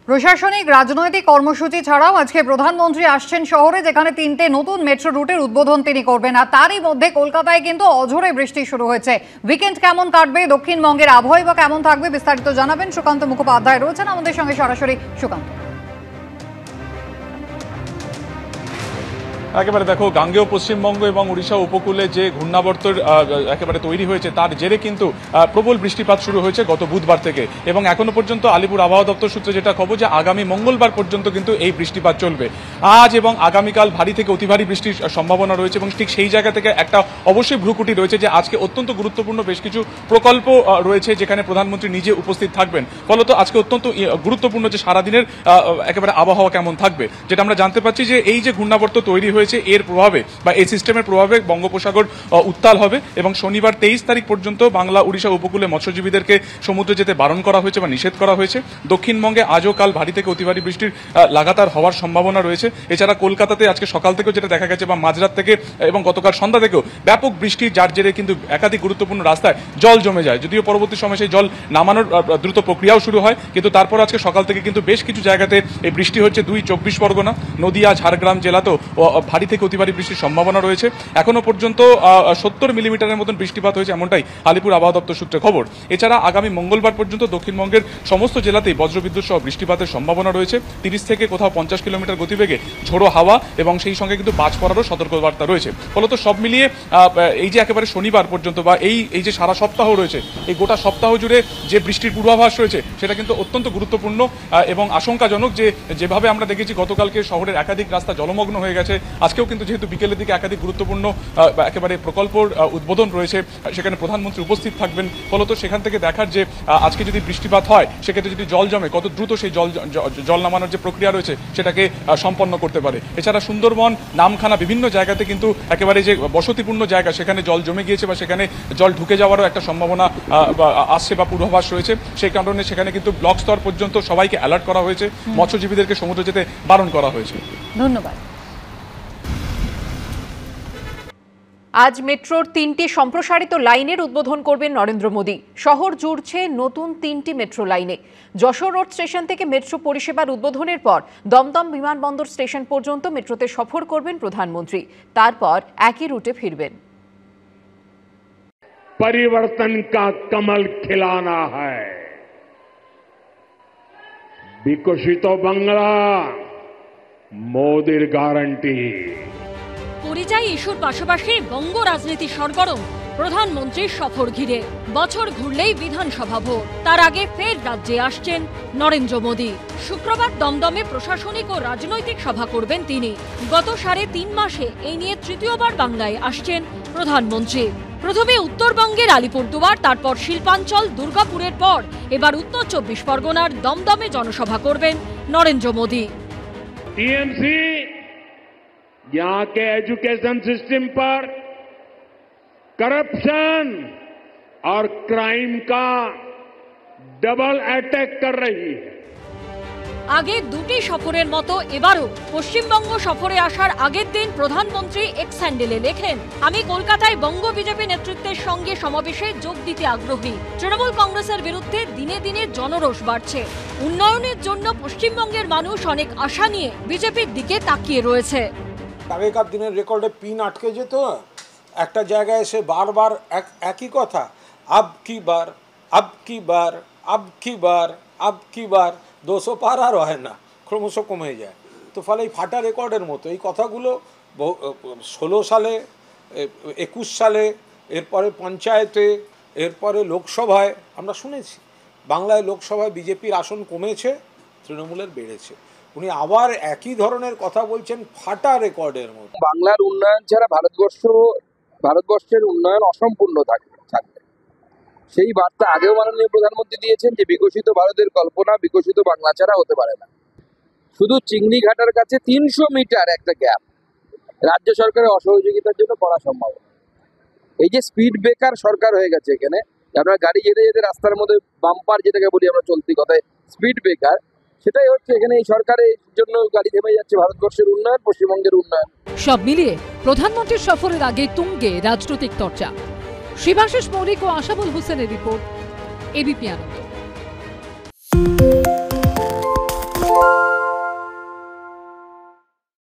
প্রশাসনিক রাজনৈতিক কর্মসূচি ছাড়াও আজকে প্রধানমন্ত্রী আসছেন শহরে, যেখানে 3টে নতুন মেট্রো রুটের উদ্বোধন তিনি করবেন। আর তারই মধ্যে কলকাতায় কিন্তু অঝোরে বৃষ্টি শুরু হয়েছে। উইকেন্ড কেমন কাটবে, দক্ষিণবঙ্গের আবহাওয়া বা কেমন থাকবে, বিস্তারিত জানাবেন সুকান্ত মুখোপাধ্যায় রয়েছেন আমাদের সঙ্গে সরাসরি। সুকান্ত, একেবারে দেখো, গাঙ্গেয় পশ্চিমবঙ্গ এবং উড়িষ্যা উপকূলে যে ঘূর্ণাবর্তের একেবারে তৈরি হয়েছে তার জেরে কিন্তু প্রবল বৃষ্টিপাত শুরু হয়েছে গত বুধবার থেকে, এবং এখনো পর্যন্ত আলিপুর আবহাওয়া দপ্তর সূত্রে যেটা খবর যে আগামী মঙ্গলবার পর্যন্ত কিন্তু এই বৃষ্টিপাত চলবে। আজ এবং আগামীকাল ভারী থেকে অতি ভারী বৃষ্টির সম্ভাবনা রয়েছে, এবং ঠিক সেই জায়গা থেকে একটা অবশ্যই ভ্রুকুটি রয়েছে যে আজকে অত্যন্ত গুরুত্বপূর্ণ বেশ কিছু প্রকল্প রয়েছে যেখানে প্রধানমন্ত্রী নিজে উপস্থিত থাকবেন। ফলত আজকে অত্যন্ত গুরুত্বপূর্ণ যে সারাদিনের একেবারে আবহাওয়া কেমন থাকবে, যেটা আমরা জানতে পারছি যে এই যে ঘূর্ণাবর্ত তৈরি হয়েছে এর প্রভাবে বা এই সিস্টেমের প্রভাবে বঙ্গোপসাগর উত্তাল হবে, এবং শনিবার 23 তারিখ পর্যন্ত বাংলা উড়িষ্যা উপকূলে মৎস্যজীবীদেরকে সমুদ্রে যেতে বারণ করা হয়েছে বা নিষেধ করা হয়েছে। দক্ষিণবঙ্গে আজও কাল ভারী থেকে অতি ভারী বৃষ্টির লাগাতার হওয়ার সম্ভাবনা রয়েছে। এছাড়া কলকাতাতে আজকে সকাল থেকেও যেটা দেখা গেছে বা মাঝরাত থেকে এবং গতকাল সন্ধ্যা থেকেও ব্যাপক বৃষ্টি, যার জেরে কিন্তু একাধিক গুরুত্বপূর্ণ রাস্তায় জল জমে যায়। যদিও পরবর্তী সময় সেই জল নামানোর দ্রুত প্রক্রিয়াও শুরু হয়, কিন্তু তারপর আজকে সকাল থেকে কিন্তু বেশ কিছু জায়গাতে এই বৃষ্টি হচ্ছে। 24 পরগনা, নদিয়া, ঝাড়গ্রাম জেলাতেও ভারী থেকে অতি ভারী বৃষ্টির সম্ভাবনা রয়েছে। এখনো পর্যন্ত 70 মিলিমিটারের মতন বৃষ্টিপাত হয়েছে, এমনটাই আলিপুর আবহাওয়া দপ্তর সূত্রে খবর। এছাড়া আগামী মঙ্গলবার পর্যন্ত দক্ষিণবঙ্গের সমস্ত জেলাতেই বজ্রবিদ্যুৎ সহ বৃষ্টিপাতের সম্ভাবনা রয়েছে। 30 থেকে কোথাও 50 কিলোমিটার গতিবেগে ঝোড়ো হাওয়া এবং সেই সঙ্গে কিন্তু বাজ পড়ারও সতর্কবার্তা রয়েছে। ফলত সব মিলিয়ে এই যে একেবারে শনিবার পর্যন্ত বা এই যে সারা সপ্তাহ রয়েছে, এই গোটা সপ্তাহ জুড়ে যে বৃষ্টির পূর্বাভাস রয়েছে সেটা কিন্তু অত্যন্ত গুরুত্বপূর্ণ এবং আশঙ্কাজনক। যেভাবে আমরা দেখেছি গতকালকে শহরের একাধিক রাস্তা জলমগ্ন হয়ে গেছে, আজকেও কিন্তু যেহেতু বিকেলের দিকে একাধিক গুরুত্বপূর্ণ একেবারে প্রকল্পর উদ্বোধন রয়েছে, সেখানে প্রধানমন্ত্রী উপস্থিত থাকবেন। ফলত সেখান থেকে দেখার যে আজকে যদি বৃষ্টিপাত হয় সেক্ষেত্রে যদি জল জমে কত দ্রুত সেই জল নামানোর যে প্রক্রিয়া রয়েছে সেটাকে সম্পন্ন করতে পারে। এছাড়া সুন্দরবন, নামখানা বিভিন্ন জায়গাতে কিন্তু একেবারে যে বসতিপূর্ণ জায়গা সেখানে জল জমে গিয়েছে বা সেখানে জল ঢুকে যাওয়ারও একটা সম্ভাবনা আসছে বা পূর্বাভাস রয়েছে। সেই কারণে সেখানে কিন্তু ব্লক স্তর পর্যন্ত সবাইকে অ্যালার্ট করা হয়েছে, মৎস্যজীবীদেরকে সমুদ্রে যেতে বারণ করা হয়েছে। ধন্যবাদ। আজ মেট্রোর 3টি সম্প্রসারিত লাইনের উদ্বোধন করবেন নরেন্দ্র মোদী। শহর জুড়ছে নতুন 3টি মেট্রো লাইনে। যশোর রোড স্টেশন থেকে মেট্রো পরিষেবার উদ্বোধনের পর দমদম বিমানবন্দর স্টেশন পর্যন্ত মেট্রোতে সফর করবেন প্রধানমন্ত্রী। তারপর একই রুটে ফিরবেন। পরিবর্তন কা কমল খিলানা হ্যায়, বিকশিত বাংলা মোদির গ্যারান্টি। পরিযায়ী ইস্যুর পাশাপাশি বঙ্গ রাজনীতি সরগরম প্রধানমন্ত্রীর সফর ঘিরে। বছর ঘুরলেই বিধানসভা ভোট, তার আগে ফের রাজ্যে আসছেন নরেন্দ্র মোদী। শুক্রবার দমদমে প্রশাসনিক ও রাজনৈতিক সভা করবেন তিনি। গত 3.5 মাসে এই নিয়ে তৃতীয়বার বাংলায় আসছেন প্রধানমন্ত্রী। প্রথমে উত্তরবঙ্গের আলিপুরদুয়ার, তারপর শিল্পাঞ্চল, দুর্গাপুরের পর এবার উত্তর 24 পরগনার দমদমে জনসভা করবেন নরেন্দ্র মোদী। टीएमसी यहां के एजुकेशन सिस्टम पर करप्शन और क्राइम का डबल अटैक कर रही है। আগে দুটি সফরের মতো এবারও পশ্চিমবঙ্গ সফরে আসার আগের দিন প্রধানমন্ত্রী এক্স হ্যান্ডেলে লেখেন, আমি কলকাতায় বঙ্গ বিজেপি নেতৃত্বের সঙ্গে সমাবেশে যোগ দিতে আগ্রহী। তৃণমূল কংগ্রেসের বিরুদ্ধে দিনে দিনে জনরোষ বাড়ছে। উন্নয়নের জন্য পশ্চিমবঙ্গের মানুষ অনেক আশা নিয়ে বিজেপির দিকে তাকিয়ে রয়েছে। আগেকার দিনের রেকর্ডে পিন আটকে যেত, একটা জায়গায় এসে বারবার একই কথা, আব কি বার, আব কি বার, আব কি বার, আব কি বার, 200 পার আর হয় না, ক্রমশ কমে যায়। তো ফলে এই ফাটা রেকর্ডের মতো এই কথাগুলো 16 সালে, 21 সালে, এরপরে পঞ্চায়েতে, এরপরে লোকসভায় আমরা শুনেছি। বাংলায় লোকসভায় বিজেপির আসন কমেছে, তৃণমূলের বেড়েছে। উনি আবার একই ধরনের কথা বলছেন ফাটা রেকর্ডের মতো। বাংলার উন্নয়ন ছাড়া ভারতবর্ষের উন্নয়ন অসম্পূর্ণ থাকবে। সেই বার্তা আগেও মাননীয় প্রধানমন্ত্রী দিয়েছেন যে বিকশিত ভারতের কল্পনা বিকশিত বাংলা ছাড়া হতে পারে না। শুধু চিংড়িঘাটার কাছে 300 মিটার একটা গ্যাপ রাজ্য সরকারের অসহযোগিতার জন্য করা সম্ভব। এই যে স্পিড ব্রেকার সরকার হয়ে গেছে এখানে, আপনার গাড়ি যেতে যেতে রাস্তার মধ্যে বাম্পার যেটাকে বলি আমরা চলতি কথায় স্পিড ব্রেকার, সেটাই হচ্ছে এখানে এই সরকারের জন্য গাড়ি থেমে যাচ্ছে ভারতবর্ষের উন্নয়ন, পশ্চিমবঙ্গের উন্নয়ন। সব মিলিয়ে প্রধানমন্ত্রীর সফরের আগে তুঙ্গে রাজনৈতিক চর্চা। শিবাশিস মৌলিক ও আশাবুল হোসেনের রিপোর্ট, এবিপি আনন্দ।